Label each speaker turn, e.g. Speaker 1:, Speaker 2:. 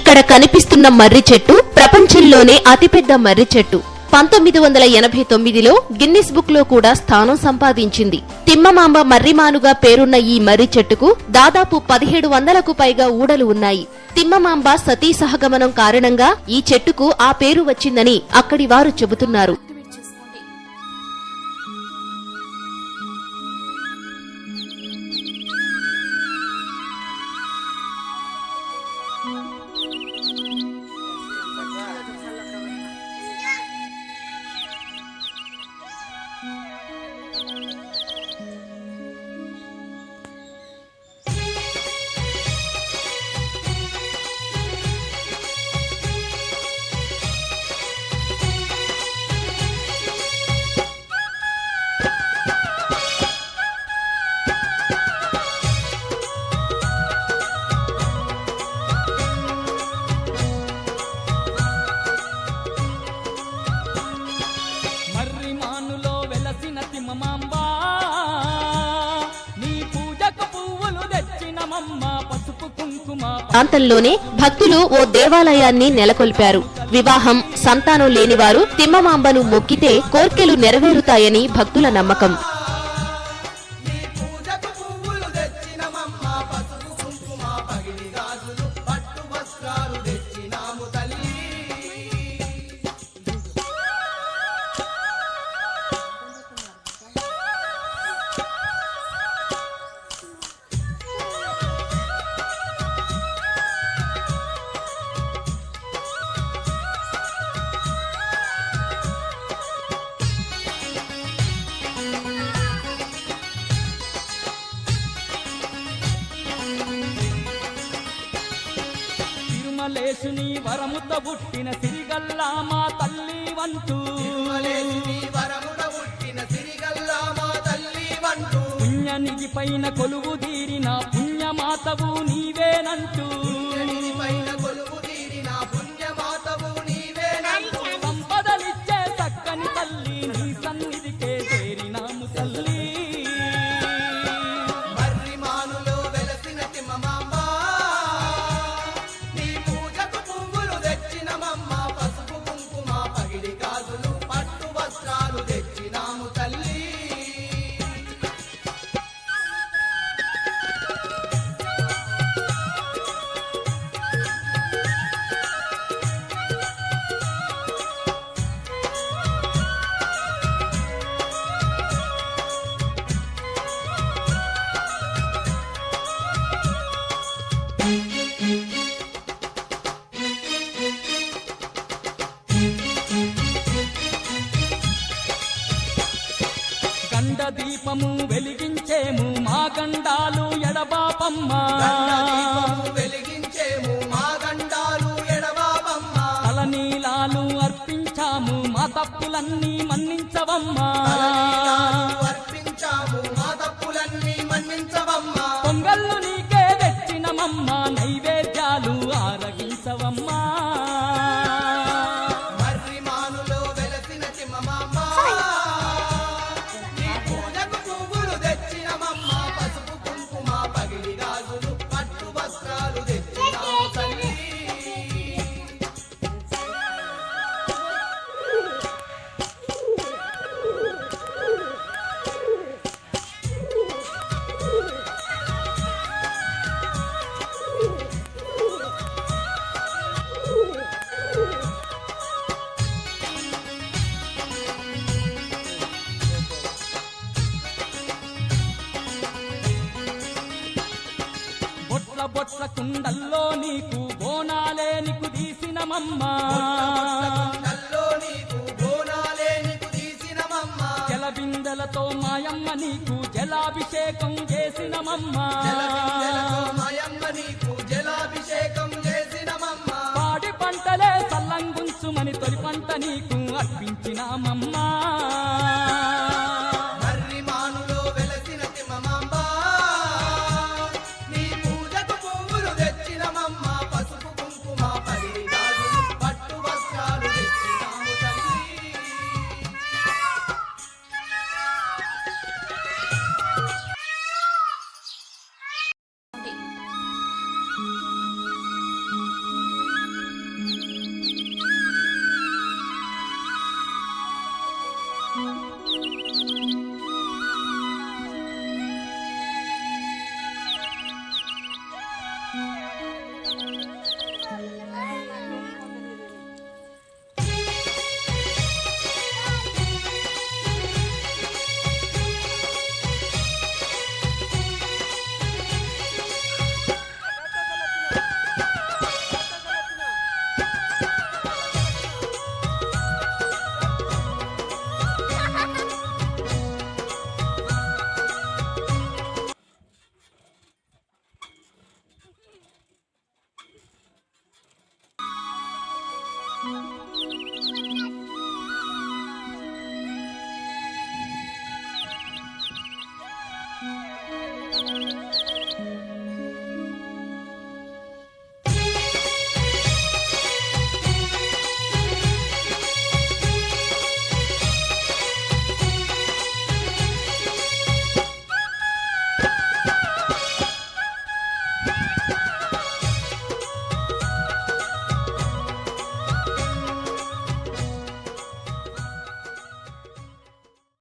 Speaker 1: ఇక్కడ కనిపిస్తున్న మర్రి చెట్టు ప్రపంచంలోనే అతిపెద్ద మర్రి చెట్టు. 1989లో గిన్నిస్ బుక్ లో కూడా స్థానం సంపాదించింది. తిమ్మమాంబ మర్రిమానుగా పేరున్న ఈ మర్రి చెట్టుకు దాదాపు 1700కు పైగా ఊడలు ఉన్నాయి. తిమ్మమాంబ సతీ సహగమనం కారణంగా ఈ చెట్టుకు ఆ పేరు వచ్చిందని అక్కడి వారు చెబుతున్నారు. ప్రాంతంలోనే భక్తులు ఓ దేవాలయాన్ని నెలకొల్పారు. వివాహం, సంతానం లేనివారు తిమ్మమాంబను మొక్కితే కోర్కెలు నెరవేరుతాయని భక్తుల నమ్మకం.
Speaker 2: తిరుమలేశుని వరముత పుట్టిన సిరిగల్లా మా తల్లి వంటూ, పుణ్యనిధి పైన కొలువు తీరిన పుణ్యమాతవు నీవేనంటూ, సంపదలిచ్చే చక్కని తల్లి నీ సన్నిధికే చేరినాము తల్లి. గండ దీపము వెలిగించేము మా గండాలు ఎడబాపమ్మ, తలనీలాలు అర్పించాము మా తప్పులన్నీ మన్నించవమ్మా, పొంగళ్ళు నీకే తెచ్చినమమ్మ నైవేద్యాలు ఆరగించవమ్మా. బొట్ల కుండల్లో నీకు బోనాలే నీకు తీసినమమ్మ, జల బిందెలతో మాయమ్మ నీకు జలాభిషేకం చేసినమమ్మ.